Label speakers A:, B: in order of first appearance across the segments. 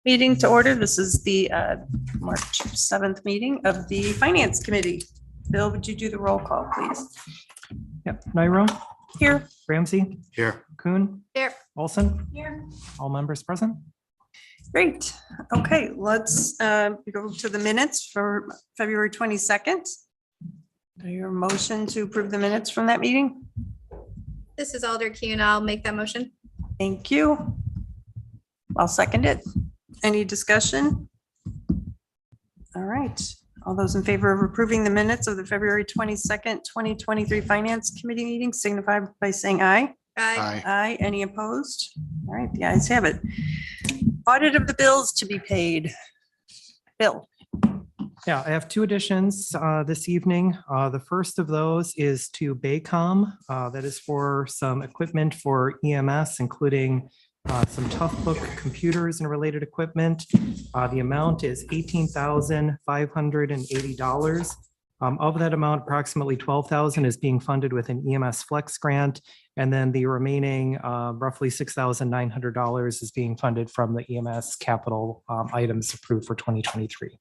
A: Meeting to order. This is the March 7th meeting of the Finance Committee. Bill, would you do the roll call, please?
B: Yep. Nyro.
A: Here.
B: Ramsey.
C: Here.
B: Kuhn.
A: Here.
B: Olson.
A: Here.
B: All members present.
A: Great. Okay, let's go to the minutes for February 22nd. Your motion to approve the minutes from that meeting?
D: This is Alder Kuhn. I'll make that motion.
A: Thank you. I'll second it. Any discussion? All right. All those in favor of approving the minutes of the February 22nd, 2023 Finance Committee meeting signify by saying aye.
D: Aye.
A: Aye. Any opposed? All right, the ayes have it. Audit of the bills to be paid. Bill.
B: Yeah, I have two additions this evening. The first of those is to Baycom. That is for some equipment for EMS, including some Toughbook computers and related equipment. The amount is $18,580. Of that amount, approximately $12,000 is being funded with an EMS Flex grant, and then the remaining roughly $6,900 is being funded from the EMS capital items approved for 2023.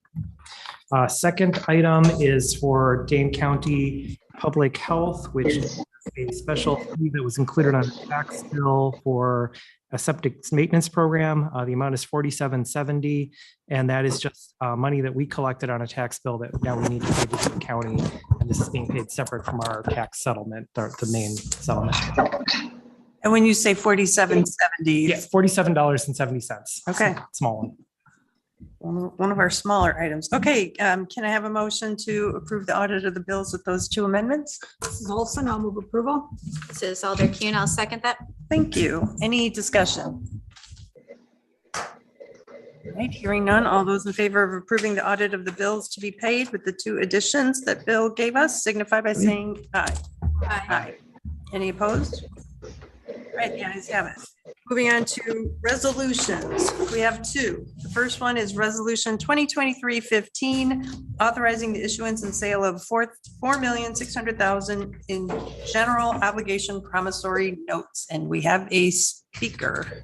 B: Second item is for Dane County Public Health, which is a special fee that was included on the tax bill for a septic maintenance program. The amount is $47.70, and that is just money that we collected on a tax bill that now we need to pay to the county. And this is being paid separate from our tax settlement, the main settlement.
A: And when you say 47.70,
B: Yes, $47.70.
A: Okay.
B: Small one.
A: one of our smaller items. Okay, can I have a motion to approve the audit of the bills with those two amendments?
E: This is Olson. I'll move approval.
D: This is Alder Kuhn. I'll second that.
A: Thank you. Any discussion? All right, hearing none. All those in favor of approving the audit of the bills to be paid with the two additions that Bill gave us signify by saying aye. Aye. Any opposed? All right, the ayes have it. Moving on to resolutions. We have two. The first one is Resolution 2023-15, authorizing the issuance and sale of $4,600,000 in general obligation promissory notes. And we have a speaker.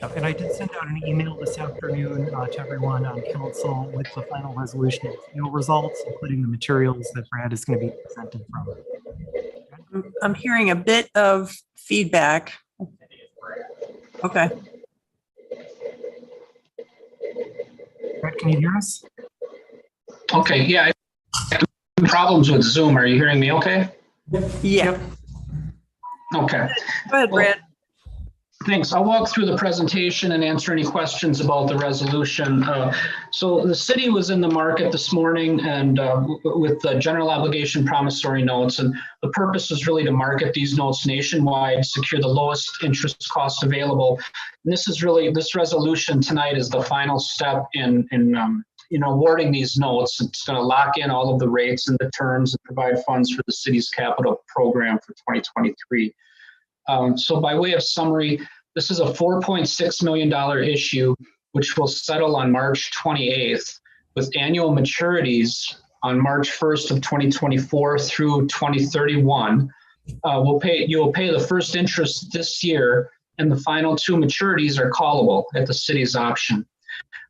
B: And I did send out an email this afternoon to everyone on council with the final resolution and results, including the materials that Brad is going to be presented from.
A: I'm hearing a bit of feedback. Okay.
B: Brad, can you hear us?
F: Okay, yeah. I have problems with Zoom. Are you hearing me okay?
A: Yeah.
F: Okay.
A: Go ahead, Brad.
F: Thanks. I'll walk through the presentation and answer any questions about the resolution. So the city was in the market this morning and with the general obligation promissory notes, and the purpose is really to market these notes nationwide, secure the lowest interest cost available. And this resolution tonight is the final step in awarding these notes. It's going to lock in all of the rates and the terms and provide funds for the city's capital program for 2023. So by way of summary, this is a $4.6 million issue, which will settle on March 28th with annual maturities on March 1st of 2024 through 2031. You will pay the first interest this year, and the final two maturities are callable at the city's option.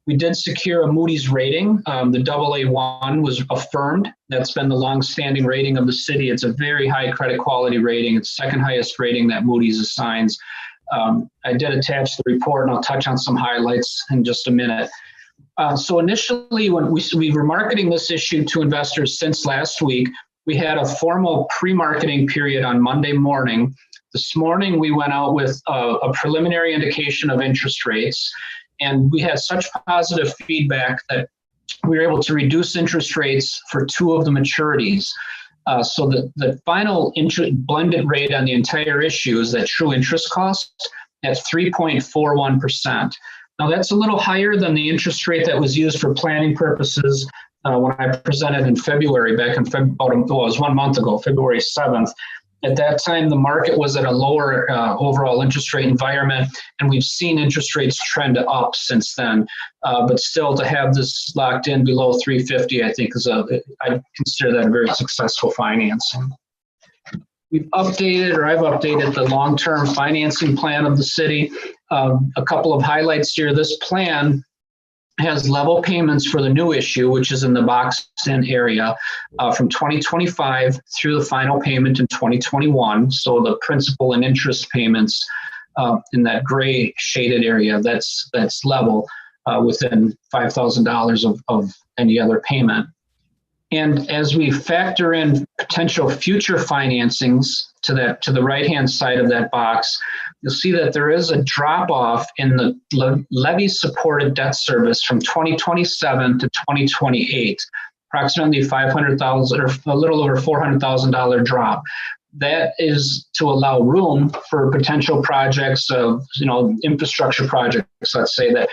F: We did secure a Moody's rating. The AA1 was affirmed. That's been the longstanding rating of the city. It's a very high credit quality rating. It's second highest rating that Moody's assigns. I did attach the report, and I'll touch on some highlights in just a minute. So initially, when we were marketing this issue to investors since last week, we had a formal pre-marketing period on Monday morning. This morning, we went out with a preliminary indication of interest rates. And we had such positive feedback that we were able to reduce interest rates for two of the maturities. So the final blended rate on the entire issue is that true interest cost at 3.41%. Now that's a little higher than the interest rate that was used for planning purposes when I presented in February, it was 1 month ago, February 7th. At that time, the market was at a lower overall interest rate environment, and we've seen interest rates trend up since then. But still, to have this locked in below 350, I think I consider that a very successful financing. I've updated the long-term financing plan of the city. a couple of highlights here. This plan has level payments for the new issue, which is in the box in area from 2025 through the final payment in 2021. So the principal and interest payments in that gray shaded area, that's level within $5,000 of any other payment. And as we factor in potential future financings to the right-hand side of that box, you'll see that there is a drop-off in the levy-supported debt service from 2027 to 2028, approximately $500,000 or a little over $400,000 drop. That is to allow room for potential projects of, infrastructure projects. Let's say that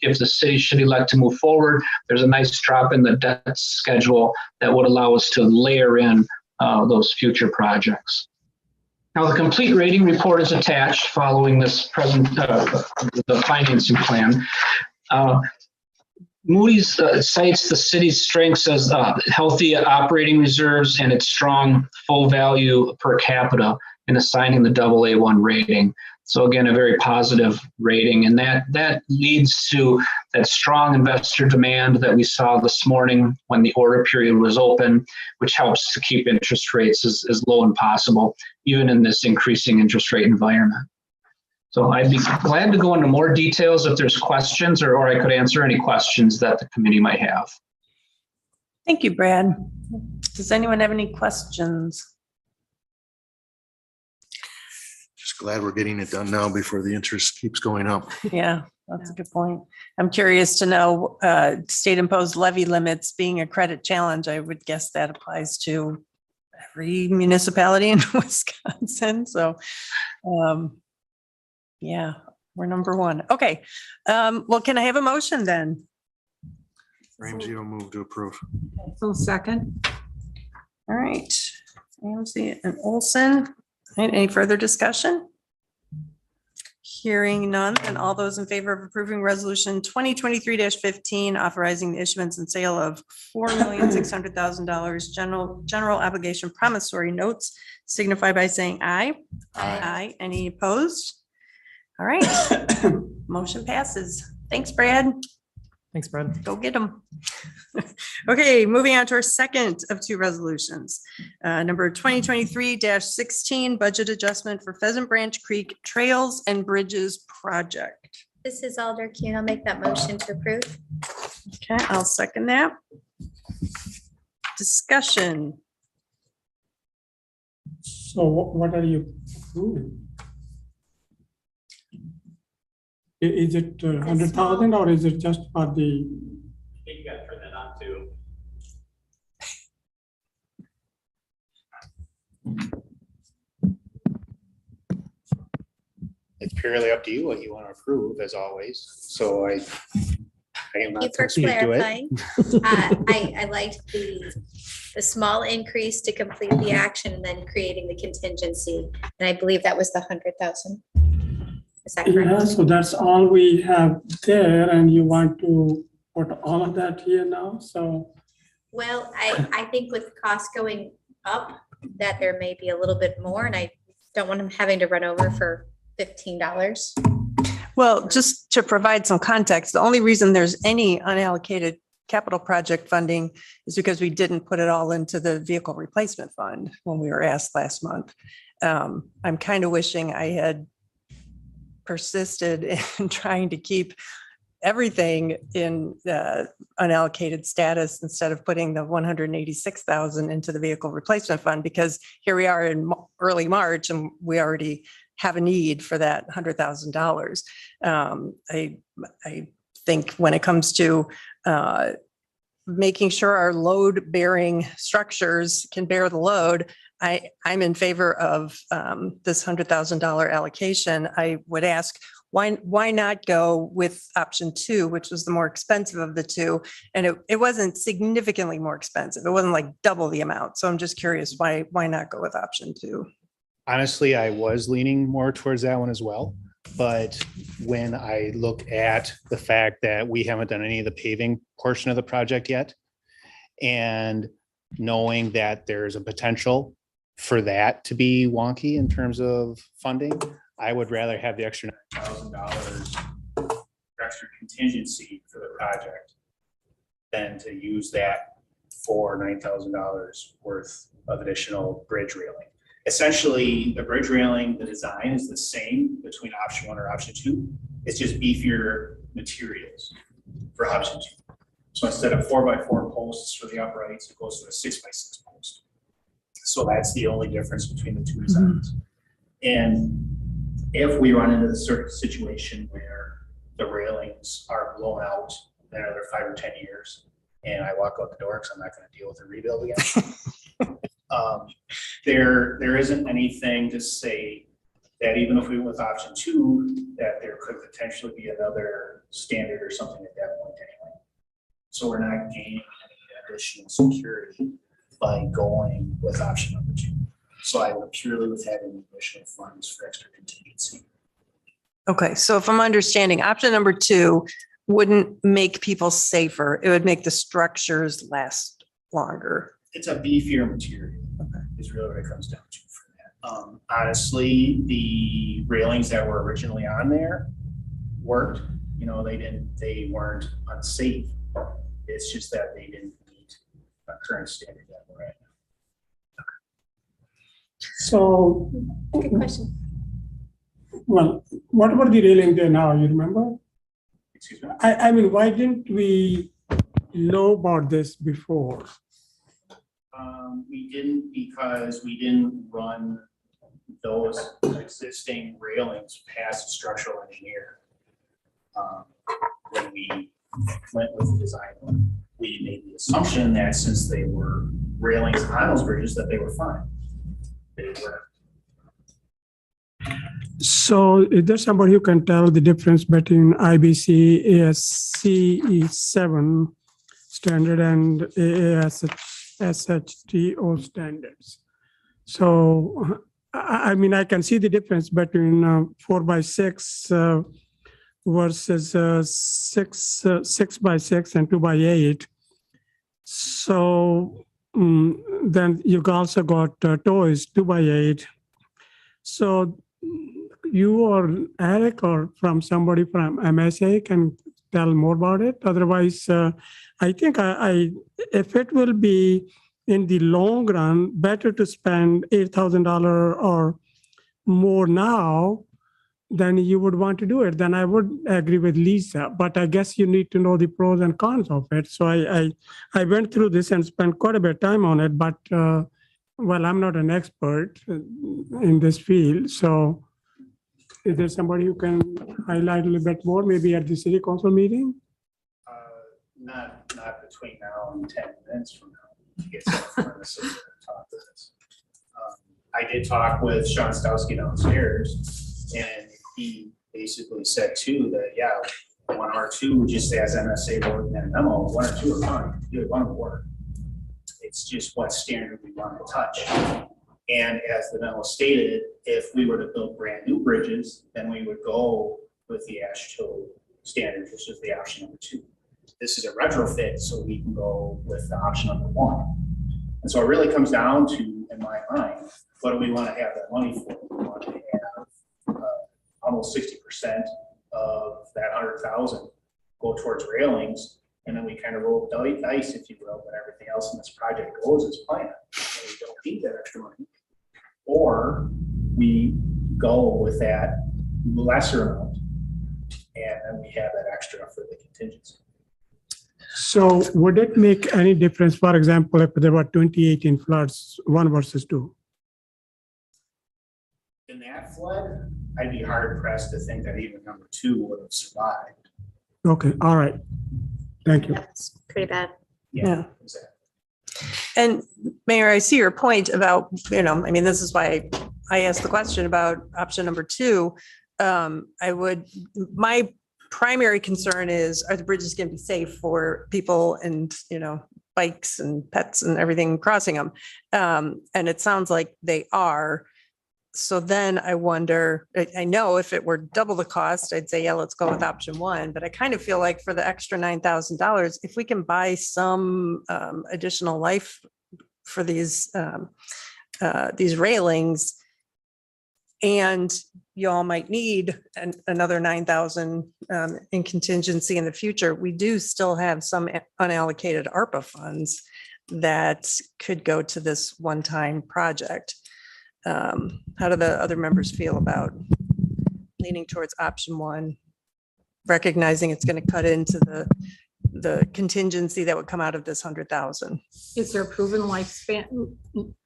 F: if the city should elect to move forward, there's a nice drop in the debt schedule that would allow us to layer in those future projects. Now, the complete rating report is attached following this the financing plan. Moody's cites the city's strengths as healthy operating reserves and its strong full value per capita in assigning the AA1 rating. So again, a very positive rating, and that leads to that strong investor demand that we saw this morning when the order period was open, which helps to keep interest rates as low as possible, even in this increasing interest rate environment. So I'd be glad to go into more details if there's questions, or I could answer any questions that the committee might have.
A: Thank you, Brad. Does anyone have any questions?
C: Just glad we're getting it done now before the interest keeps going up.
A: Yeah, that's a good point. I'm curious to know, state imposed levy limits being a credit challenge, I would guess that applies to every municipality in Wisconsin. So, yeah, we're number one. Okay. Well, can I have a motion then?
C: Ramsey will move to approve.
E: So second.
A: All right. Ramsey and Olson. All right, any further discussion? Hearing none, and all those in favor of approving resolution 2023-15, authorizing the issuance and sale of $4,600,000 general obligation promissory notes, signify by saying aye. Aye. Any opposed? All right, motion passes. Thanks, Brad.
B: Thanks, Brad.
A: Go get them. Okay, moving on to our second of two resolutions. Number 2023-16, budget adjustment for Pheasant Branch Creek Trails and Bridges Project.
D: This is Alder Kuhn. I'll make that motion to approve.
A: Okay, I'll second that. Discussion.
G: So what are you approving? Is it 100,000 or is it just for the?
H: I think you gotta turn that on too. It's purely up to you what you want to approve, as always. So I am
D: Thank you
H: not
D: for
H: to speak to it.
D: clarifying. I liked the small increase to complete the action and then creating the contingency. And I believe that was the 100,000. Is that
G: Yeah,
D: correct?
G: so that's all we have there and you want to put all of that here now, so.
D: Well, I think with costs going up, that there may be a little bit more, and I don't want them having to run over for $15.
A: Well, just to provide some context, the only reason there's any unallocated capital project funding is because we didn't put it all into the vehicle replacement fund when we were asked last month. I'm kind of wishing I had persisted in trying to keep everything in unallocated status instead of putting the 186,000 into the vehicle replacement fund, because here we are in early March and we already have a need for that $100,000. I think when it comes to making sure our load bearing structures can bear the load, I'm in favor of this $100,000 allocation. I would ask, why not go with option 2, which was the more expensive of the two? And it wasn't significantly more expensive. It wasn't like double the amount. So I'm just curious, why not go with option 2?
H: Honestly, I was leaning more towards that one as well. But when I look at the fact that we haven't done any of the paving portion of the project yet, and knowing that there's a potential for that to be wonky in terms of funding, I would rather have the extra $9,000 extra contingency for the project than to use that for $9,000 worth of additional bridge railing. Essentially, the bridge railing, the design is the same between option 1 or option 2. It's just beefier materials for option 2. So instead of 4x4 posts for the uprights, it goes to a 6x6 post. So that's the only difference between the two designs. And if we run into the certain situation where the railings are blown out in another 5 or 10 years, and I walk out the door because I'm not going to deal with a rebuild again, there isn't anything to say that even if we went with option 2, that there could potentially be another standard or something at that point anyway. So we're not gaining any additional security by going with option number 2. So I would purely with having additional funds for extra contingency.
A: Okay, so if I'm understanding, option number 2 wouldn't make people safer. It would make the structures last longer.
F: It's a beefier material.
A: Okay.
F: Is really what it comes down to for that. Honestly, the railings that were originally on there worked. You know, they weren't unsafe. It's just that they didn't meet a current standard that we're at.
G: So,
D: Good question.
G: well, what about the railing there now? You remember?
F: Excuse me.
G: I mean, why didn't we know about this before?
F: We didn't because we didn't run those existing railings past a structural engineer. When we went with the design one, we made the assumption that since they were railings on those bridges, that they were fine. They were.
G: So is there somebody who can tell the difference between IBC ASCE 7 standard and AAS SHTO standards? So, I mean, I can see the difference between 4x6 versus 6x6 and 2x8. So then you've also got toys 2x8. So you or Eric or from somebody from MSA can tell more about it. Otherwise, I think if it will be in the long run, better to spend $8,000 or more now than you would want to do it, then I would agree with Lisa. But I guess you need to know the pros and cons of it. So I went through this and spent quite a bit of time on it. But well, I'm not an expert in this field. So is there somebody who can highlight a little bit more, maybe at the city council meeting?
F: Not between now and 10 minutes from now. To get some furnaces and talk to this. I did talk with Sean Stowski downstairs, and he basically said too that yeah, 1 or 2 just as MSA wrote in that memo, 1 or 2 are fine. Either one will work. It's just what standard we want to touch. And as the memo stated, if we were to build brand new bridges, then we would go with the ASHTO standard, which is the option number 2. This is a retrofit, so we can go with the option number 1. And so it really comes down to, in my mind, what do we want to have that money for? We want to have almost 60% of that 100,000 go towards railings, and then we kind of roll the dice, if you will, when everything else in this project goes as planned. And we don't need that extra money. Or we go with that lesser amount, and then we have that extra for the contingency.
G: So would it make any difference, for example, if there were 2018 floods, 1 versus 2?
F: In that flood, I'd be hard pressed to think that even number 2 would have survived.
G: Okay, all right. Thank you.
D: That's pretty bad.
A: Yeah.
F: Exactly.
A: And Mayor, I see your point about, I mean, this is why I asked the question about option number 2. My primary concern is, are the bridges going to be safe for people and, bikes and pets and everything crossing them? And it sounds like they are. So then I wonder, I know if it were double the cost, I'd say, yeah, let's go with option 1. But I kind of feel like for the extra $9,000, if we can buy some additional life for these railings and you all might need another 9,000 in contingency in the future, we do still have some unallocated ARPA funds that could go to this one-time project. How do the other members feel about leaning towards option one, recognizing it's going to cut into the contingency that would come out of this 100,000?
E: Is there a proven lifespan,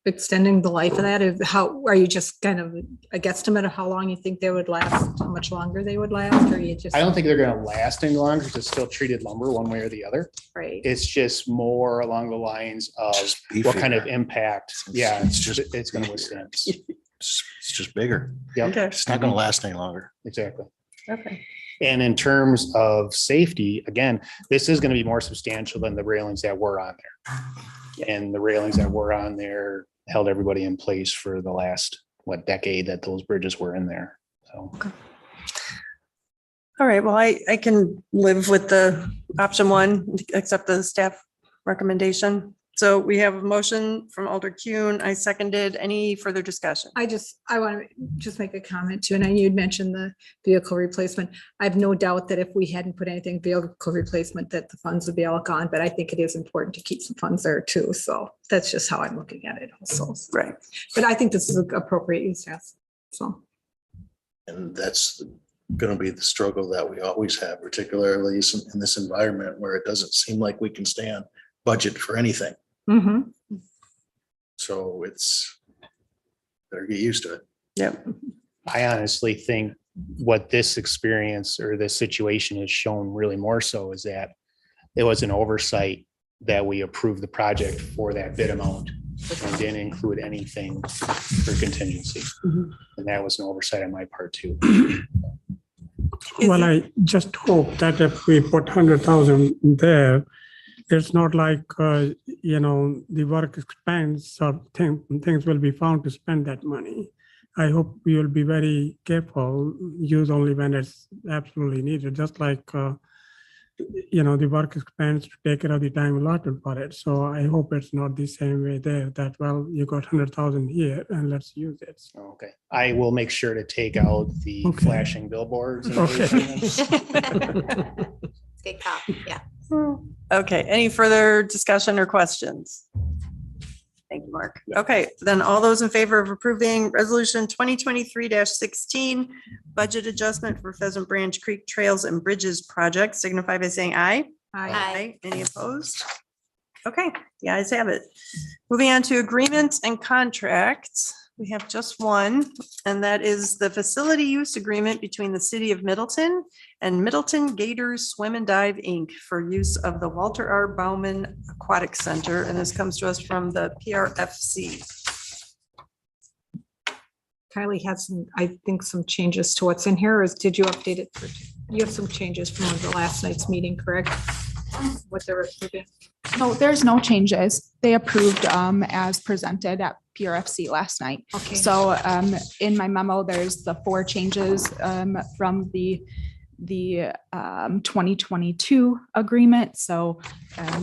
E: extending the life of that? How, are you just kind of a guesstimate of how long you think they would last, how much longer they would last, or you just?
H: I don't think they're gonna last any longer because it's still treated lumber one way or the other.
E: Right.
H: It's just more along the lines of what kind of impact, yeah, it's gonna withstand.
C: It's just bigger.
H: Yep,
A: Okay.
C: It's not gonna last any longer.
H: exactly.
A: Okay.
H: And in terms of safety, again, this is gonna be more substantial than the railings that were on there. And the railings that were on there held everybody in place for the last, decade that those bridges were in there. So.
A: All right, well, I can live with the option one, accept the staff recommendation. So we have a motion from Alder Kuhn. I seconded. Any further discussion?
E: I want to just make a comment too, and I knew you'd mentioned the vehicle replacement. I have no doubt that if we hadn't put anything vehicle replacement, that the funds would be all gone, but I think it is important to keep some funds there too. So that's just how I'm looking at it also.
A: Right.
E: But I think this is appropriate use, yes. So.
C: And that's gonna be the struggle that we always have, particularly in this environment where it doesn't seem like we can stay on budget for anything.
E: Mhm.
C: So it's, better get used to it.
A: Yep.
H: I honestly think what this experience or this situation has shown really more so is that it was an oversight that we approved the project for that bid amount and didn't include anything for contingency. And that was an oversight on my part too.
G: Well, I just hope that if we put 100,000 there, it's not like, the work expense or things will be found to spend that money. I hope we will be very careful, use only when it's absolutely needed, just like, the work expense to take care of the time allotted for it. So I hope it's not the same way there, that, well, you got 100,000 here and let's use it.
H: Okay, I will make sure to take out the
G: Okay.
H: flashing billboards. and
G: Okay.
H: everything.
D: Good call, yeah.
A: Okay, any further discussion or questions? Thank you, Mark. Okay, then all those in favor of approving resolution 2023-16, budget adjustment for Pheasant Branch Creek Trails and Bridges project, signify by saying aye.
D: Aye.
A: Any opposed? Okay, the ayes have it. Moving on to agreements and contracts. We have just one, and that is the facility use agreement between the city of Middleton and Middleton Gators Swim and Dive, Inc. for use of the Walter R. Bauman Aquatic Center. And this comes to us from the PRFC.
E: Kylie has some, I think, some changes to what's in here, or did you update it? You have some changes from the last night's meeting, correct? What they're approving.
I: No, there's no changes. They approved as presented at PRFC last night.
E: Okay.
I: So in my memo, there's the 4 changes from the 2022 agreement. So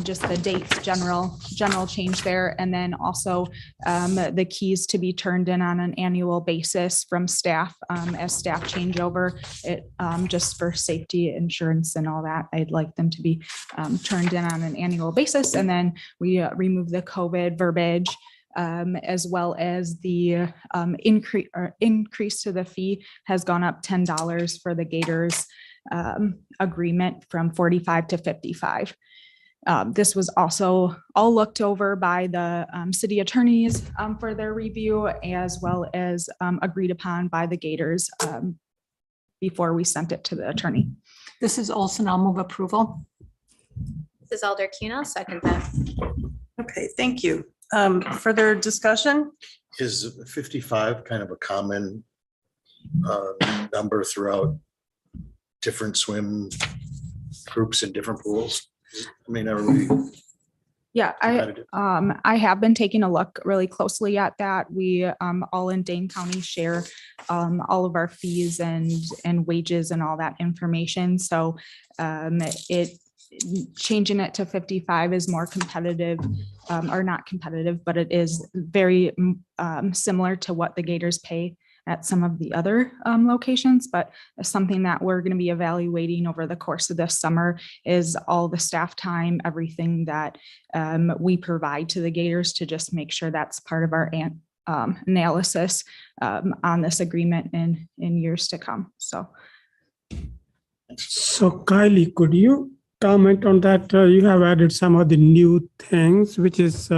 I: just the dates, general change there. And then also the keys to be turned in on an annual basis from staff as staff changeover. It just for safety, insurance and all that. I'd like them to be turned in on an annual basis. And then we remove the COVID verbiage as well as the increase to the fee has gone up $10 for the Gators agreement from 45 to 55. This was also all looked over by the city attorneys for their review, as well as agreed upon by the Gators before we sent it to the attorney.
E: This is Olson. I'll move approval.
D: This is Alder Kuhn, I'll second that.
A: Okay, thank you. Further discussion?
C: Is 55 kind of a common number throughout different swim groups in different pools? I mean, everybody
I: Yeah,
C: competitive?
I: I have been taking a look really closely at that. We all in Dane County share all of our fees and wages and all that information. So changing it to 55 is more competitive, or not competitive, but it is very similar to what the Gators pay at some of the other locations, but something that we're going to be evaluating over the course of this summer is all the staff time, everything that we provide to the Gators, to just make sure that's part of our analysis on this agreement in years to come. So
G: Kylie, could you comment on that? You have added some of the new things, which is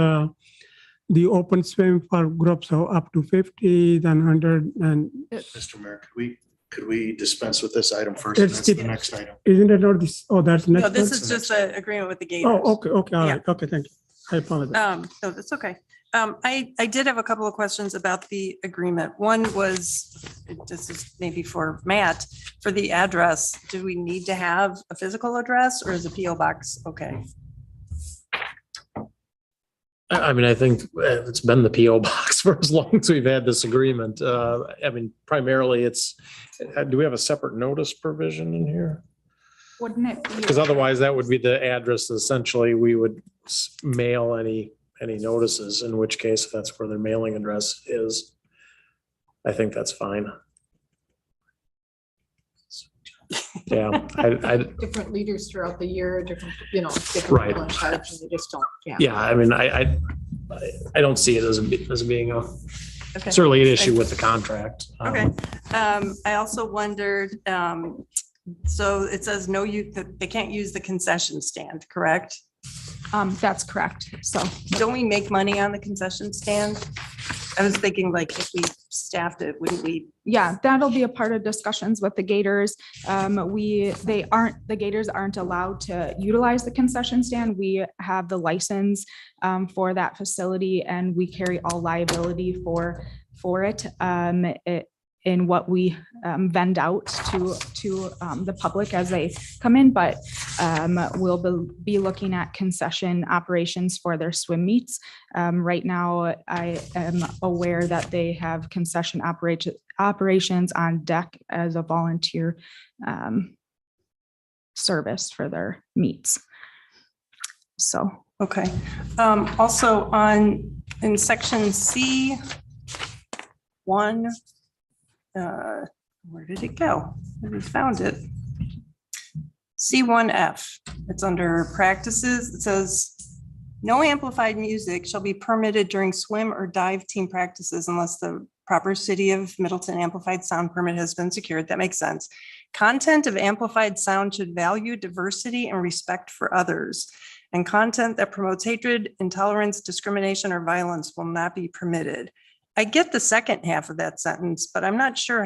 G: the open swim for groups of up to 50, then 100, and
C: Mr. Mayor, could we dispense with this item first? And
G: It's
C: that's the
G: the-
C: next item.
G: isn't it not this? Oh, that's
A: No,
G: next
A: this
G: one?
A: is just an agreement with the Gators.
G: Oh, okay, all
A: Yeah.
G: right, okay, thank you. I apologize.
A: No, that's okay. I did have a couple of questions about the agreement. One was, this is maybe for Matt, for the address. Do we need to have a physical address, or is a PO box okay?
J: I mean, I think it's been the PO box for as long as we've had this agreement. I mean, primarily it's, do we have a separate notice provision in here?
I: wouldn't it be?
J: Because otherwise that would be the address. Essentially, we would mail any notices, in which case if that's where their mailing address is. I think that's fine. Yeah, I,
E: Different leaders throughout the year, different, different
J: Right.
E: people in charge, and they just don't,
J: yeah, I mean, I don't see it as being a,
A: Okay.
J: certainly an issue with the contract.
A: Okay. I also wondered, so it says no, that they can't use the concession stand, correct?
I: That's correct. So
A: Don't we make money on the concession stand? I was thinking like if we staffed it, wouldn't we?
I: yeah, that'll be a part of discussions with the Gators. The Gators aren't allowed to utilize the concession stand. We have the license for that facility, and we carry all liability for it. In what we vend out to the public as they come in, but we'll be looking at concession operations for their swim meets. Right now, I am aware that they have concession operations on deck as a volunteer service for their meets. So.
A: Okay. Also in section C1, where did it go? We found it. C1F, it's under practices. It says, no amplified music shall be permitted during swim or dive team practices unless the proper City of Middleton amplified sound permit has been secured. That makes sense. Content of amplified sound should value diversity and respect for others. And content that promotes hatred, intolerance, discrimination, or violence will not be permitted. I get the second half of that sentence, but I'm not sure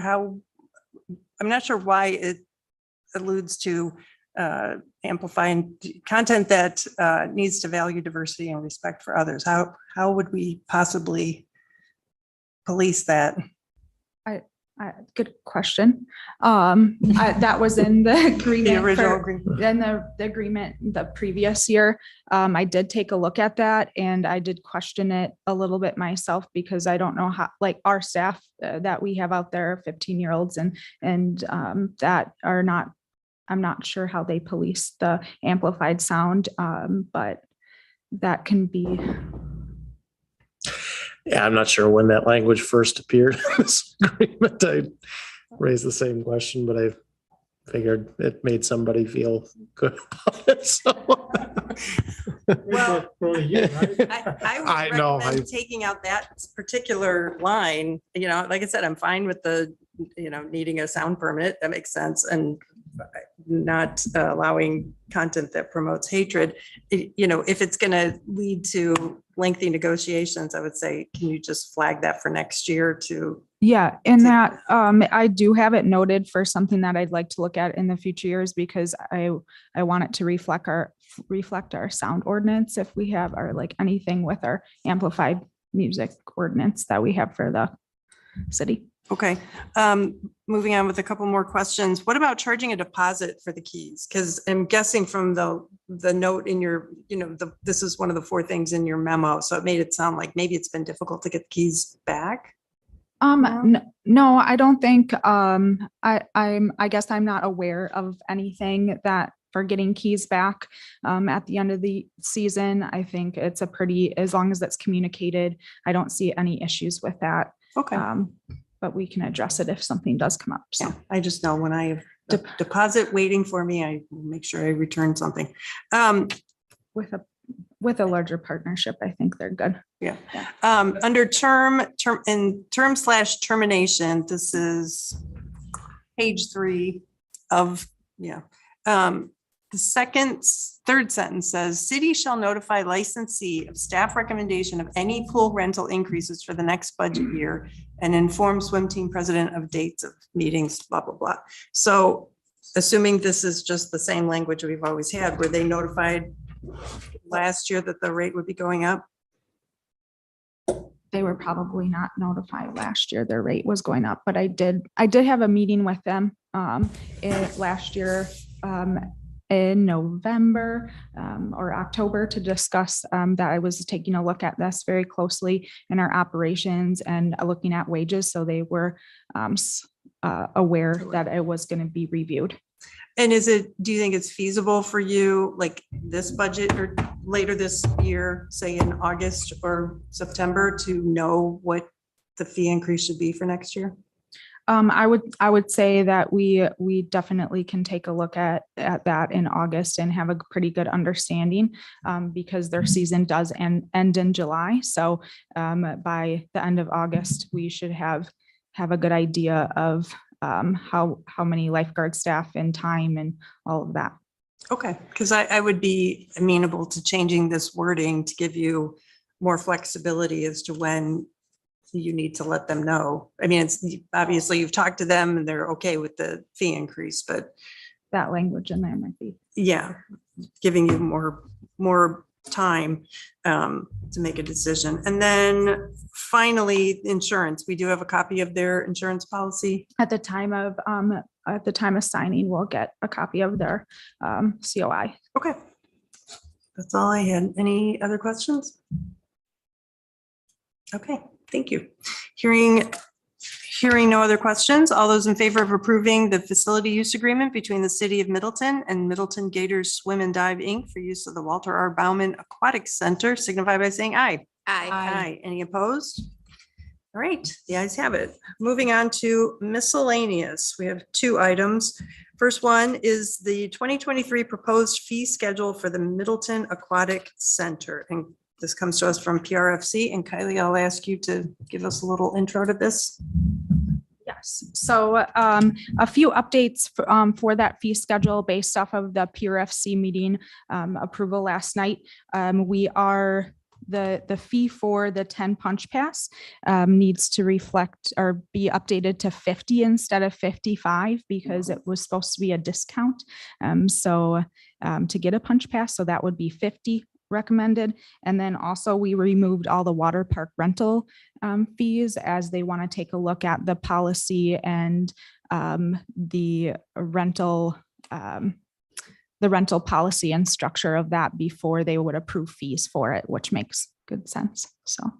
A: why it alludes to amplifying content that needs to value diversity and respect for others. How would we possibly police that?
I: Good question. That was in the agreement.
A: The original
I: for-
A: agreement.
I: In the agreement the previous year. I did take a look at that, and I did question it a little bit myself, because I don't know how, like, our staff that we have out there, 15-year-olds and that are not, I'm not sure how they police the amplified sound, but that can be.
J: Yeah, I'm not sure when that language first appeared in this agreement. I raised the same question, but I figured it made somebody feel good about it. So.
A: Well, I would
J: know,
A: recommend taking out that particular line. Like I said, I'm fine with the, needing a sound permit. That makes sense. And not allowing content that promotes hatred. If it's going to lead to lengthy negotiations, I would say, can you just flag that for next year to?
I: Yeah, and that I do have it noted for something that I'd like to look at in the future years, because I want it to reflect our sound ordinance if we have, or like anything with our amplified music ordinance that we have for the city.
A: Okay, moving on with a couple more questions. What about charging a deposit for the keys? Because I'm guessing from the note in your, this is one of the 4 things in your memo. So it made it sound like maybe it's been difficult to get the keys back.
I: No, I don't think, I guess I'm not aware of anything that for getting keys back at the end of the season. I think it's as long as that's communicated, I don't see any issues with that.
A: Okay.
I: but we can address it if something does come up. So
A: Yeah, I just know when I have a deposit waiting for me, I will make sure I return something.
I: with a larger partnership, I think they're good.
A: Under term/termination, this is page 3 of, the third sentence says, city shall notify licensee of staff recommendation of any pool rental increases for the next budget year and inform swim team president of dates of meetings, blah, blah, blah. So assuming this is just the same language we've always had, were they notified last year that the rate would be going up?
I: They were probably not notified last year their rate was going up, but I did have a meeting with them last year in November or October to discuss that I was taking a look at this very closely in our operations and looking at wages. So they were aware that it was going to be reviewed.
A: And do you think it's feasible for you, like this budget or later this year, say in August or September, to know what the fee increase should be for next year?
I: I would say that we definitely can take a look at that in August and have a pretty good understanding because their season does end in July. So by the end of August, we should have a good idea of how many lifeguard staff and time and all of that.
A: Okay, because I would be amenable to changing this wording to give you more flexibility as to when you need to let them know. I mean, it's obviously you've talked to them and they're okay with the fee increase, but
I: that language in there might be.
A: Yeah, giving you more time to make a decision. And then finally, insurance. We do have a copy of their insurance policy.
I: At the time of signing, we'll get a copy of their COI.
A: Okay. That's all I had. Any other questions? Okay, thank you. Hearing no other questions, all those in favor of approving the facility use agreement between the city of Middleton and Middleton Gators Swim and Dive Inc. for use of the Walter R. Bauman Aquatic Center signify by saying aye. Aye. Any opposed? All right, the ayes have it. Moving on to miscellaneous. We have 2 items. First one is the 2023 proposed fee schedule for the Middleton Aquatic Center. And this comes to us from PRFC. And Kylie, I'll ask you to give us a little intro to this.
I: Yes, so a few updates for that fee schedule based off of the PRFC meeting approval last night. The fee for the 10 punch pass needs to reflect or be updated to 50 instead of 55 because it was supposed to be a discount. So to get a punch pass, so that would be 50 recommended. And then also we removed all the water park rental fees as they want to take a look at the policy and the rental policy and structure of that before they would approve fees for it, which makes good sense.
A: So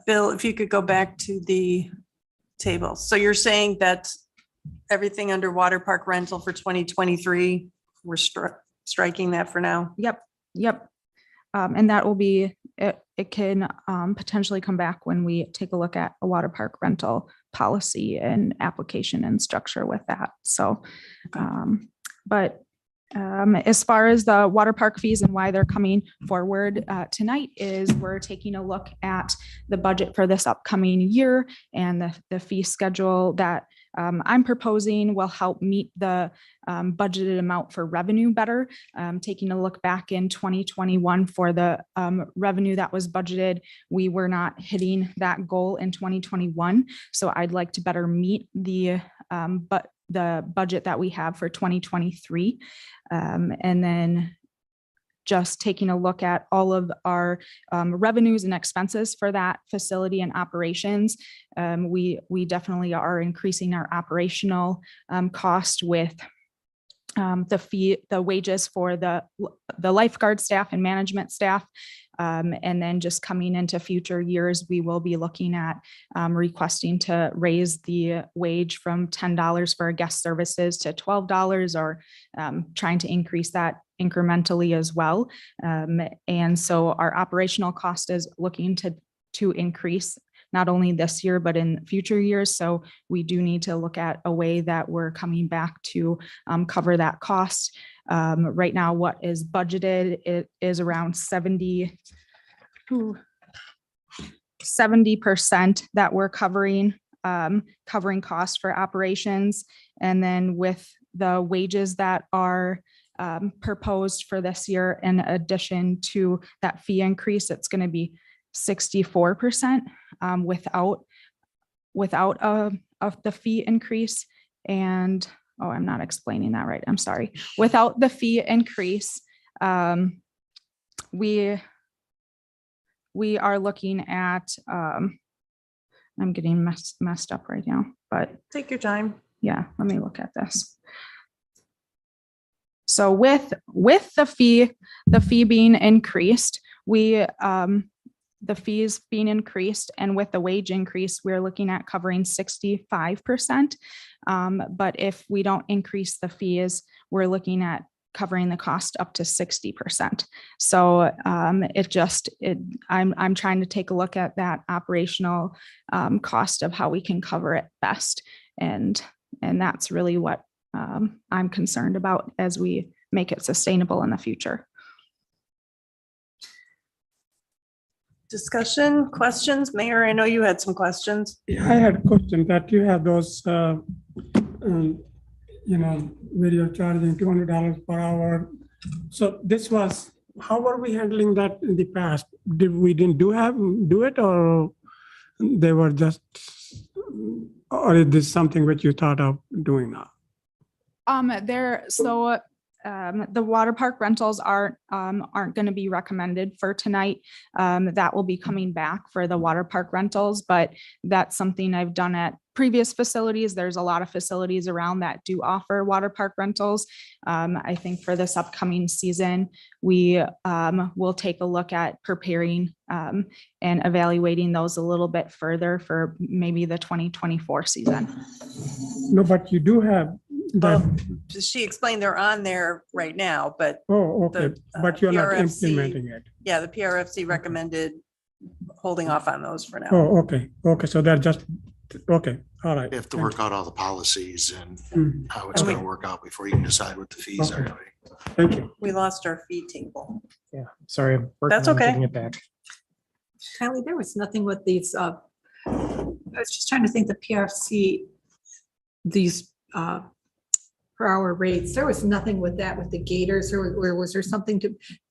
A: Bill, if you could go back to the table. So you're saying that everything under water park rental for 2023, we're striking that for now?
I: Yep. And that will be, it can potentially come back when we take a look at a water park rental policy and application and structure with that. So, but as far as the water park fees and why they're coming forward tonight is we're taking a look at the budget for this upcoming year and the fee schedule that I'm proposing will help meet the budgeted amount for revenue better. Taking a look back in 2021 for the revenue that was budgeted, we were not hitting that goal in 2021. So I'd like to better meet the budget that we have for 2023. And then just taking a look at all of our revenues and expenses for that facility and operations. We definitely are increasing our operational cost with the wages for the lifeguard staff and management staff. And then just coming into future years, we will be looking at requesting to raise the wage from $10 for guest services to $12 or trying to increase that incrementally as well. And so our operational cost is looking to increase not only this year, but in future years. So we do need to look at a way that we're coming back to cover that cost. Right now, what is budgeted, it is around 70% that we're covering costs for operations. And then with the wages that are proposed for this year, in addition to that fee increase, it's going to be 64% without the fee increase. And oh, I'm not explaining that right. I'm sorry. Without the fee increase, we are looking at, I'm getting messed up right now, but
A: Take your time.
I: yeah, let me look at this. So with the fee being increased, the fees being increased, and with the wage increase, we're looking at covering 65%. But if we don't increase the fees, we're looking at covering the cost up to 60%. So I'm trying to take a look at that operational cost of how we can cover it best. And that's really what I'm concerned about as we make it sustainable in the future.
A: Discussion, questions? Mayor, I know you had some questions.
G: Yeah, I had a question that you have those, where you're charging $200 per hour. So this was, how were we handling that in the past? We didn't do it, or they were just, or is this something which you thought of doing now?
I: The water park rentals aren't going to be recommended for tonight. That will be coming back for the water park rentals, but that's something I've done at previous facilities. There's a lot of facilities around that do offer water park rentals. I think for this upcoming season, we will take a look at preparing and evaluating those a little bit further for maybe the 2024 season.
G: No, but you do have that.
A: Well, she explained they're on there right now, but
G: Oh, okay, but you're not
A: PRFC
G: implementing it.
A: yeah, the PRFC recommended holding off on those for now.
G: Oh, okay, so they're just, okay, all right.
C: You have to
G: Thank
C: work out all the policies and
G: Mhm.
C: how it's going to work out before you can decide what the fees are.
G: Okay.
C: going to be.
G: Thank you.
A: We lost our fee table.
B: Yeah, sorry. I'm working
A: That's
B: on
A: okay.
B: getting it back.
E: Kylie, there was nothing with these, I was just trying to think the PRC, these per hour rates, there was nothing with that with the Gators, or was there something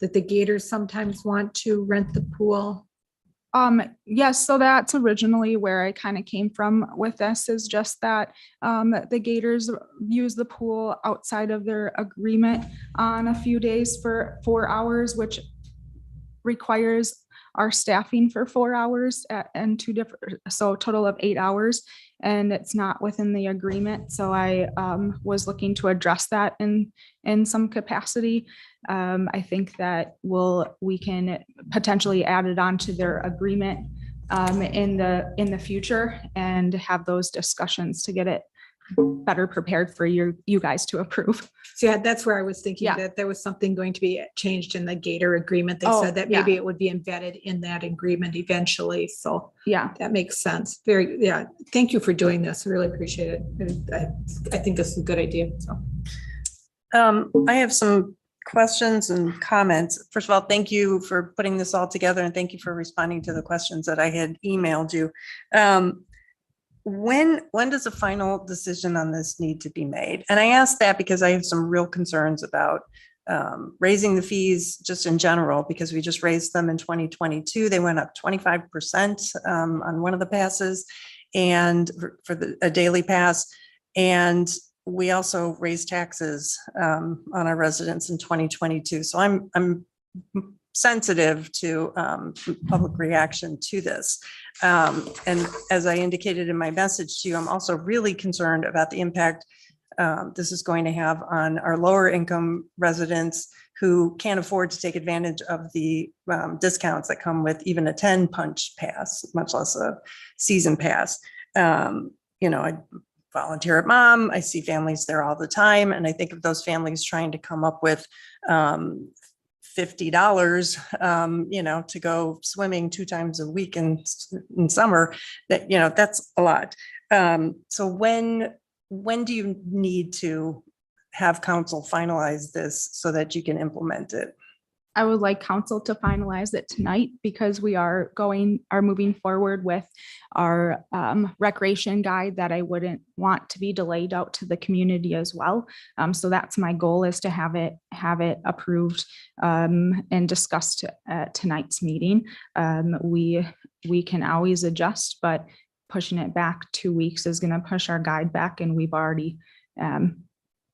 E: that the Gators sometimes want to rent the pool?
I: Yes, so that's originally where I kind of came from with this, is just that the Gators use the pool outside of their agreement on a few days for 4 hours, which requires our staffing for 4 hours and so a total of 8 hours, and it's not within the agreement. So I was looking to address that in some capacity. I think that we can potentially add it onto their agreement in the future and have those discussions to get it better prepared for you guys to approve.
E: So yeah, that's where I was thinking
I: Yeah.
E: that there was something going to be changed in the Gator agreement. They
I: Oh,
E: said that
I: yeah.
E: maybe it would be embedded in that agreement eventually. So
I: Yeah.
E: that makes sense. Thank you for doing this. I really appreciate it. And I think this is a good idea. So.
A: I have some questions and comments. First of all, thank you for putting this all together, and thank you for responding to the questions that I had emailed you. When does a final decision on this need to be made? And I ask that because I have some real concerns about raising the fees just in general, because we just raised them in 2022. They went up 25% on one of the passes and for a daily pass. And we also raised taxes on our residents in 2022. So I'm sensitive to public reaction to this. And as I indicated in my message to you, I'm also really concerned about the impact this is going to have on our lower income residents who can't afford to take advantage of the discounts that come with even a 10 punch pass, much less a season pass. I volunteer at Mom. I see families there all the time. And I think of those families trying to come up with $50, to go swimming 2 times a week in summer, that, that's a lot. So when do you need to have council finalize this so that you can implement it?
I: I would like council to finalize it tonight because we are moving forward with our recreation guide that I wouldn't want to be delayed out to the community as well. So that's my goal, is to have it approved and discussed at tonight's meeting. We can always adjust, but pushing it back 2 weeks is going to push our guide back, and we've already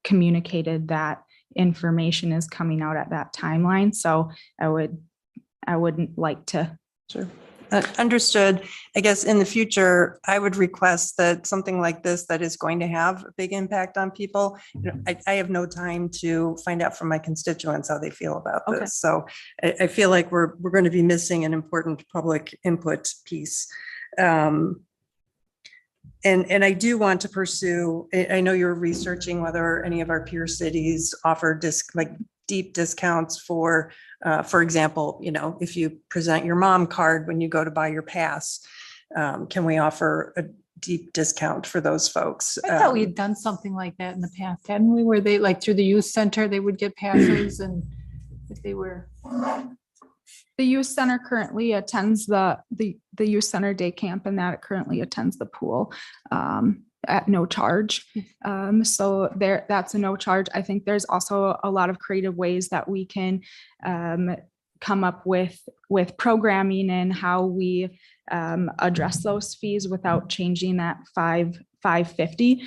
I: communicated that information is coming out at that timeline. So I wouldn't like to.
A: Sure. Understood. I guess in the future, I would request that something like this that is going to have a big impact on people, I have no time to find out from my constituents how they feel about
I: Okay.
A: this. So I feel like we're going to be missing an important public input piece. And I do want to pursue, I know you're researching whether any of our peer cities offer deep discounts for example, if you present your mom card when you go to buy your pass, can we offer a deep discount for those folks?
K: I thought we had done something like that in the past, hadn't we? Where they, like, through the youth center, they would get passes, and if they were.
I: The youth center currently attends the youth center day camp, and that currently attends the pool at no charge. So that's a no charge. I think there's also a lot of creative ways that we can come up with programming and how we address those fees without changing that $550.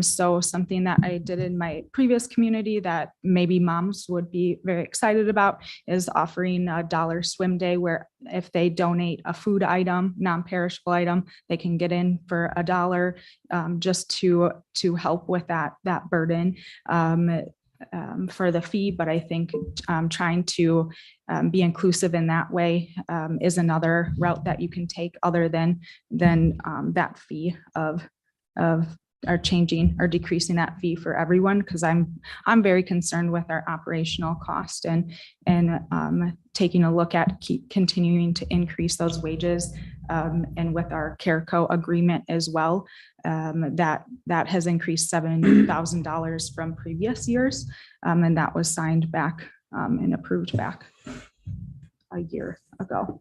I: So something that I did in my previous community that maybe moms would be very excited about is offering a $1 swim day, where if they donate a food item, non-perishable item, they can get in for $1, just to help with that burden for the fee. But I think trying to be inclusive in that way is another route that you can take, other than that fee of changing or decreasing that fee for everyone, because I'm very concerned with our operational cost and taking a look at continuing to increase those wages, and with our CareCo agreement as well, that has increased $7,000 from previous years, and that was signed back and approved back a year ago.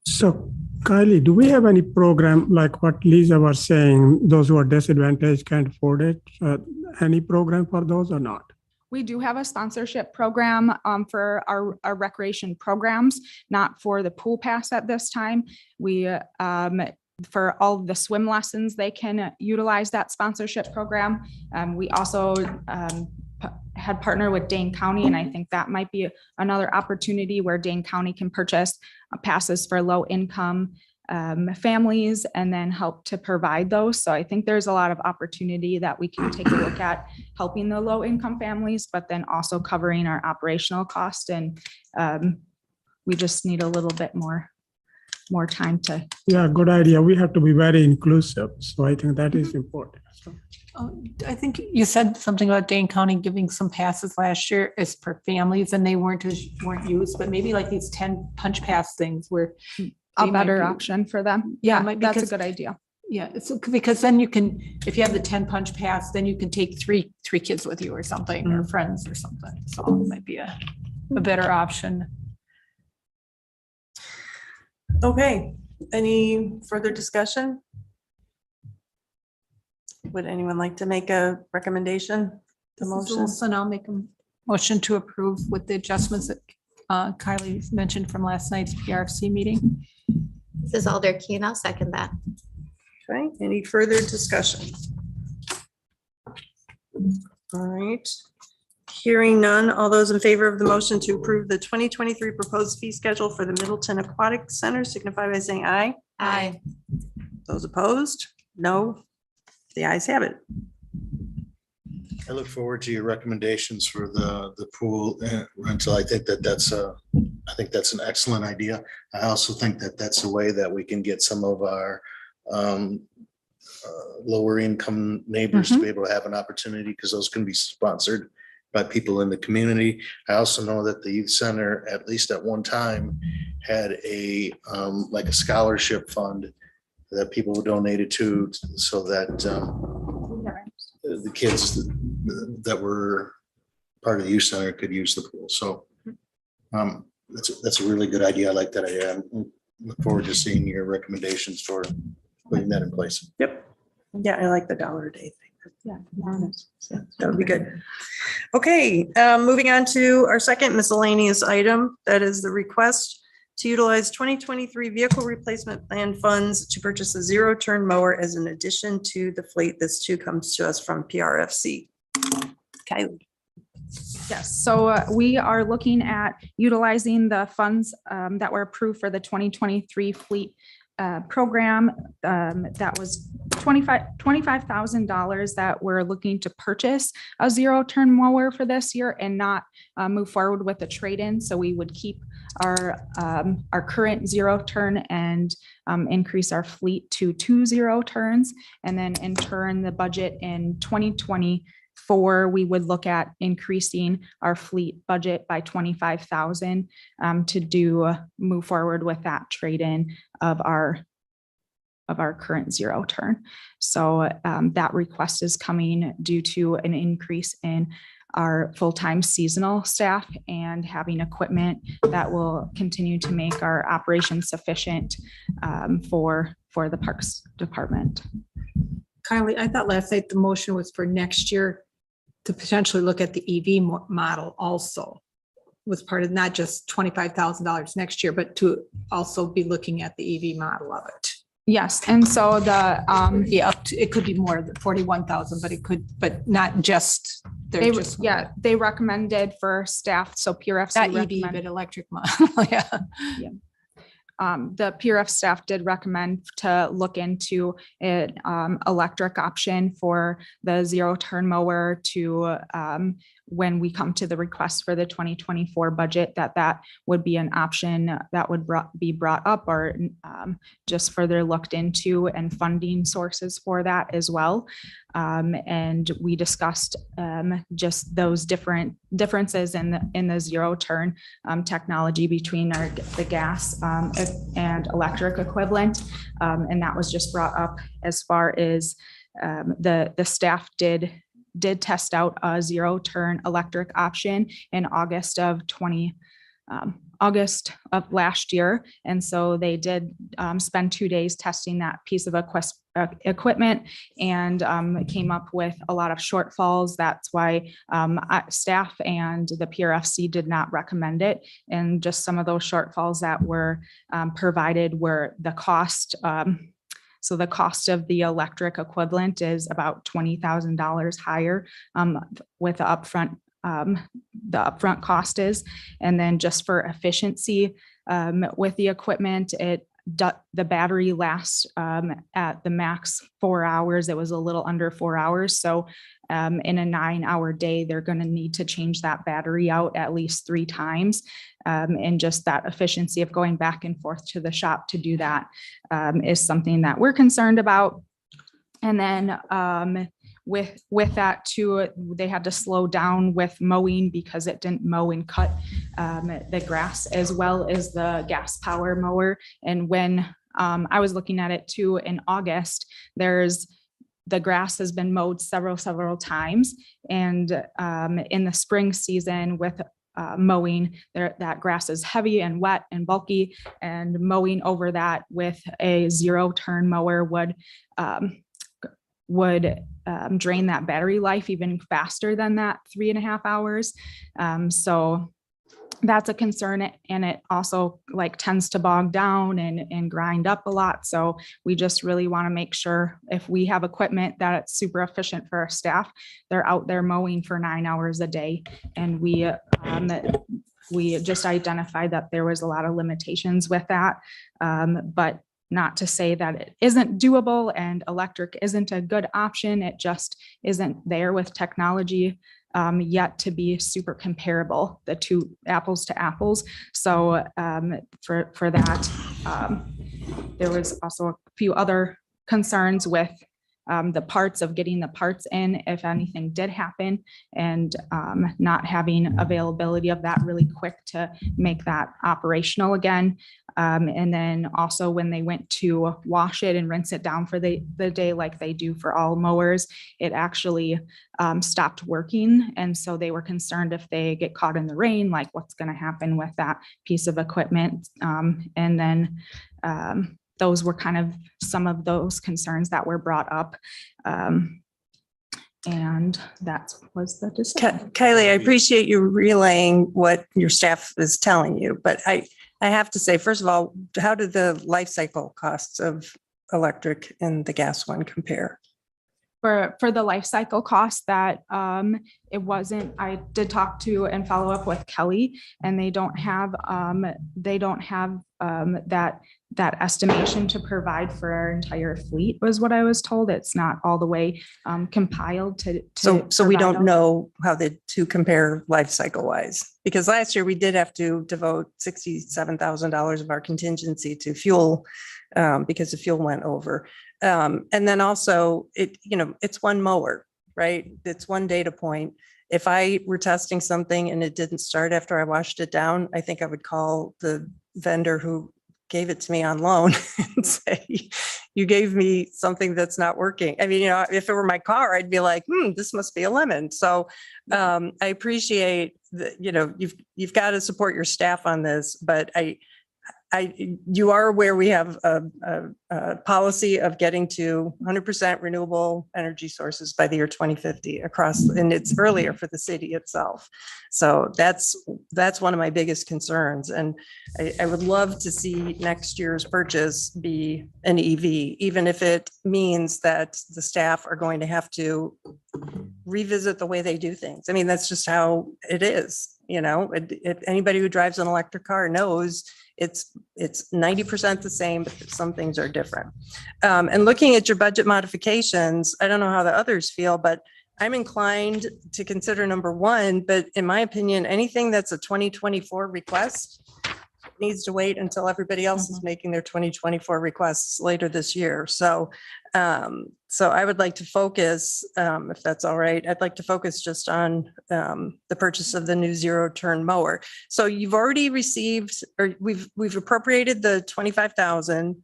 G: So Kylie, do we have any program like what Lisa was saying, those who are disadvantaged can't afford it? Any program for those or not?
I: We do have a sponsorship program for our recreation programs, not for the pool pass at this time. We, for all the swim lessons, they can utilize that sponsorship program. We also had partnered with Dane County, and I think that might be another opportunity where Dane County can purchase passes for low income families and then help to provide those. So I think there's a lot of opportunity that we can take a look at helping the low income families, but then also covering our operational cost. And we just need a little bit more time to.
G: Yeah, good idea. We have to be very inclusive. So I think that is important. So.
K: I think you said something about Dane County giving some passes last year as per families, and they weren't used, but maybe like these 10 punch pass things where
I: A better option for them.
K: Yeah,
I: that's a good idea.
K: Yeah, it's because then you can, if you have the 10 punch pass, then you can take three kids with you or something, or friends or something. So it might be a better option.
A: Okay, any further discussion? Would anyone like to make a recommendation? The motion?
K: So now I'll make a motion to approve with the adjustments that Kylie mentioned from last night's PRFC meeting.
D: This is Alder Keen. I'll second that.
A: Okay, any further discussion? All right. Hearing none, all those in favor of the motion to approve the 2023 proposed fee schedule for the Middleton Aquatic Center signify by saying aye.
D: Aye.
A: Those opposed? No. The ayes have it.
C: I look forward to your recommendations for the pool rental. I think that's an excellent idea. I also think that that's a way that we can get some of our lower income neighbors to be able to have an opportunity, because those can be sponsored by people in the community. I also know that the youth center, at least at one time, had a like a scholarship fund that people donated to, so that the kids that were part of the youth center could use the pool. So that's a really good idea. I like that idea. I look forward to seeing your recommendations for putting that in place.
A: Yep. Yeah, I like the $1 a day thing.
I: Yeah.
A: So that would be good. Okay, moving on to our second miscellaneous item. That is the request to utilize 2023 vehicle replacement plan funds to purchase a zero-turn mower as an addition to the fleet. This too comes to us from PRFC. Kylie.
I: Yes, so we are looking at utilizing the funds that were approved for the 2023 fleet program. That was $25,000 that we're looking to purchase a zero-turn mower for this year and not move forward with the trade-in. So we would keep our current zero-turn and increase our fleet to 2 zero-turns. And then in turn, the budget in 2024, we would look at increasing our fleet budget by 25,000 to move forward with that trade-in of our current zero-turn. So that request is coming due to an increase in our full-time seasonal staff and having equipment that will continue to make our operations sufficient for the Parks Department.
E: Kylie, I thought last night the motion was for next year to potentially look at the EV model also. Was part of not just $25,000 next year, but to also be looking at the EV model of it.
I: Yes, and so the
E: Yeah, up to, it could be more than 41,000, but it could, but not just.
I: they recommended for staff, so PRFC
E: Not EV,
I: recommend-
E: but electric model, yeah.
I: The PRF staff did recommend to look into an electric option for the zero-turn mower to when we come to the request for the 2024 budget, that would be an option that would be brought up or just further looked into, and funding sources for that as well. And we discussed just those differences in the zero-turn technology between the gas and electric equivalent. And that was just brought up as far as the staff did test out a zero-turn electric option in August of last year. And so they did spend 2 days testing that piece of equipment and came up with a lot of shortfalls. That's why staff and the PRFC did not recommend it. And just some of those shortfalls that were provided were the cost. So the cost of the electric equivalent is about $20,000 higher with the upfront cost is. And then just for efficiency with the equipment, the battery lasts at the max 4 hours. It was a little under 4 hours. So in a 9-hour day, they're going to need to change that battery out at least 3 times. And just that efficiency of going back and forth to the shop to do that is something that we're concerned about. And then with that too, they had to slow down with mowing because it didn't mow and cut the grass as well as the gas power mower. And when I was looking at it too in August, the grass has been mowed several times. And in the spring season with mowing, that grass is heavy and wet and bulky, and mowing over that with a zero-turn mower would drain that battery life even faster than that 3.5 hours. So that's a concern, and it also tends to bog down and grind up a lot. So we just really want to make sure if we have equipment that it's super efficient for our staff, they're out there mowing for 9 hours a day. And we just identified that there was a lot of limitations with that, but not to say that it isn't doable and electric isn't a good option. It just isn't there with technology yet to be super comparable, the two apples to apples. So for that, there was also a few other concerns with the parts of getting the parts in, if anything did happen, and not having availability of that really quick to make that operational again. And then also when they went to wash it and rinse it down for the day, like they do for all mowers, it actually stopped working. And so they were concerned if they get caught in the rain, like what's going to happen with that piece of equipment. And then those were kind of some of those concerns that were brought up. And that was the decision.
A: Kylie, I appreciate you relaying what your staff is telling you, but I have to say, first of all, how do the life cycle costs of electric and the gas one compare?
I: For the life cycle cost, that it wasn't, I did talk to and follow up with Kelly, and they don't have that estimation to provide for our entire fleet, was what I was told. It's not all the way compiled to.
A: So we
I: provide
A: don't
I: all-
A: know how the two compare life cycle wise, because last year we did have to devote $67,000 of our contingency to fuel because the fuel went over. And then also it's one mower, right? It's one data point. If I were testing something and it didn't start after I washed it down, I think I would call the vendor who gave it to me on loan and say, you gave me something that's not working. I mean, if it were my car, I'd be like, this must be a lemon. So I appreciate that, you've got to support your staff on this, but you are aware we have a policy of getting to 100% renewable energy sources by the year 2050 across, and it's earlier for the city itself. So that's one of my biggest concerns. And I would love to see next year's purchase be an EV, even if it means that the staff are going to have to revisit the way they do things. I mean, that's just how it is. If anybody who drives an electric car knows it's 90% the same, but some things are different. And looking at your budget modifications, I don't know how the others feel, but I'm inclined to consider number one, but in my opinion, anything that's a 2024 request needs to wait until everybody else is making their 2024 requests later this year. So I would like to focus, if that's all right, I'd like to focus just on the purchase of the new zero turn mower. So you've already received, or we've appropriated the 25,000.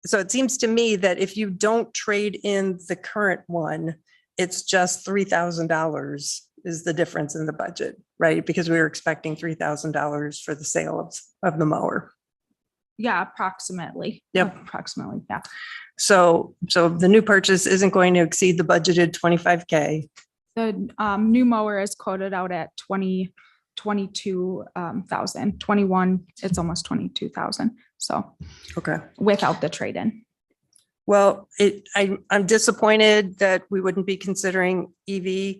A: So it seems to me that if you don't trade in the current one, it's just $3,000 is the difference in the budget, right? Because we were expecting $3,000 for the sale of the mower.
I: Yeah, approximately.
A: Yep.
I: Approximately, yeah.
A: So the new purchase isn't going to exceed the budgeted 25K.
I: The new mower is quoted out at 22,000, 21, it's almost 22,000. So
A: Okay.
I: without the trade-in.
A: Well, I'm disappointed that we wouldn't be considering EV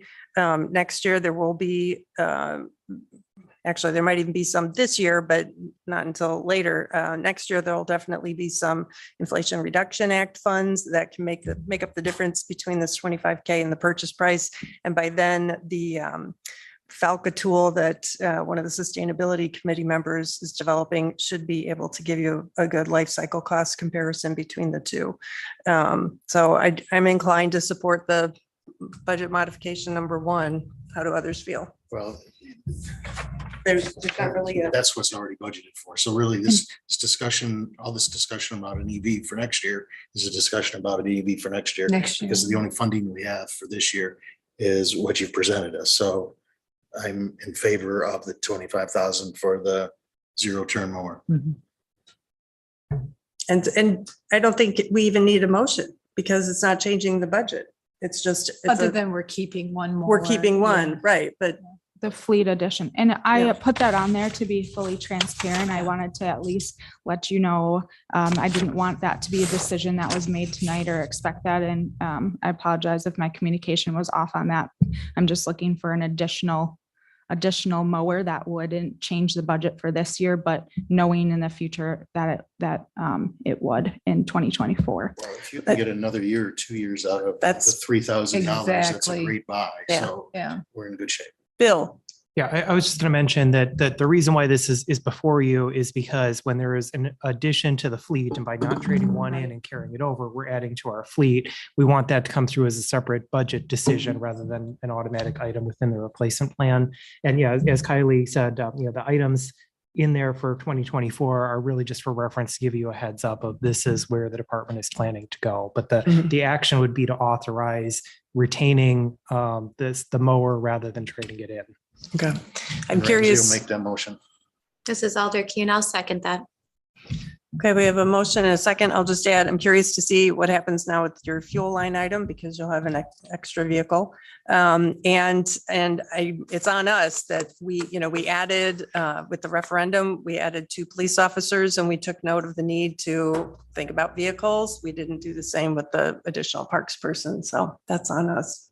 A: next year. There will be, actually, there might even be some this year, but not until later. Next year, there will definitely be some Inflation Reduction Act funds that can make up the difference between this 25K and the purchase price. And by then, the Falca tool that one of the sustainability committee members is developing should be able to give you a good life cycle cost comparison between the two. So I'm inclined to support the budget modification number one. How do others feel?
C: Well,
A: There's not really a.
C: that's what's already budgeted for. So really this discussion, all this discussion about an EV for next year is a discussion about an EV for next year.
K: Next year.
C: Because the only funding we have for this year is what you've presented us. So I'm in favor of the 25,000 for the zero turn mower.
A: And I don't think we even need a motion because it's not changing the budget. It's just,
K: Other than we're keeping one more.
A: we're keeping one, right? But
I: The fleet edition. And I
A: Yeah.
I: put that on there to be fully transparent. I wanted to at least let you know. I didn't want that to be a decision that was made tonight or expect that. And I apologize if my communication was off on that. I'm just looking for an additional mower that wouldn't change the budget for this year, but knowing in the future that it would in 2024.
C: Well, if you can get another year or 2 years out of the
A: That's-
C: $3,000, that's a
K: Exactly.
C: great buy.
A: Yeah.
C: So
K: Yeah.
C: we're in good shape.
A: Bill,
B: Yeah, I was just going to mention that the reason why this is before you is because when there is an addition to the fleet, and by not trading one in and carrying it over, we're adding to our fleet. We want that to come through as a separate budget decision rather than an automatic item within the replacement plan. And yeah, as Kylie said, the items in there for 2024 are really just for reference to give you a heads up of this is where the department is planning to go. But the action would be to authorize retaining the mower rather than trading it in.
A: Okay. I'm
C: Ramsey will
A: curious.
C: Make that motion.
D: This is Alder Kuhn. I'll second that.
A: Okay, we have a motion and a second. I'll just add, I'm curious to see what happens now with your fuel line item because you'll have an extra vehicle. It's on us that we added with the referendum, we added 2 police officers and we took note of the need to think about vehicles. We didn't do the same with the additional parks person. So that's on us.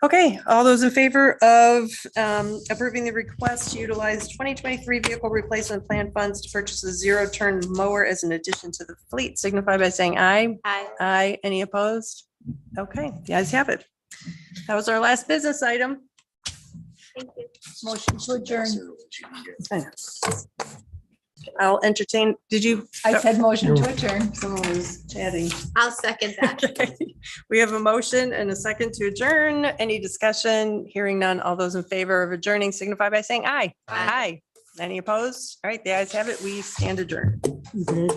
A: Okay, all those in favor of approving the request to utilize 2023 vehicle replacement plan funds to purchase a zero-turn mower as an addition to the fleet, signify by saying aye.
D: Aye.
A: Aye. Any opposed? Okay, the ayes have it. That was our last business item.
D: Thank you.
K: Motion to adjourn.
A: I'll entertain, did you?
K: I said motion to adjourn.
A: Someone was chatting.
D: I'll second that.
A: Okay. We have a motion and a second to adjourn. Any discussion? Hearing none. All those in favor of adjourning signify by saying aye.
D: Aye.
A: Any opposed? All right, the ayes have it. We stand adjourned.
G: Great.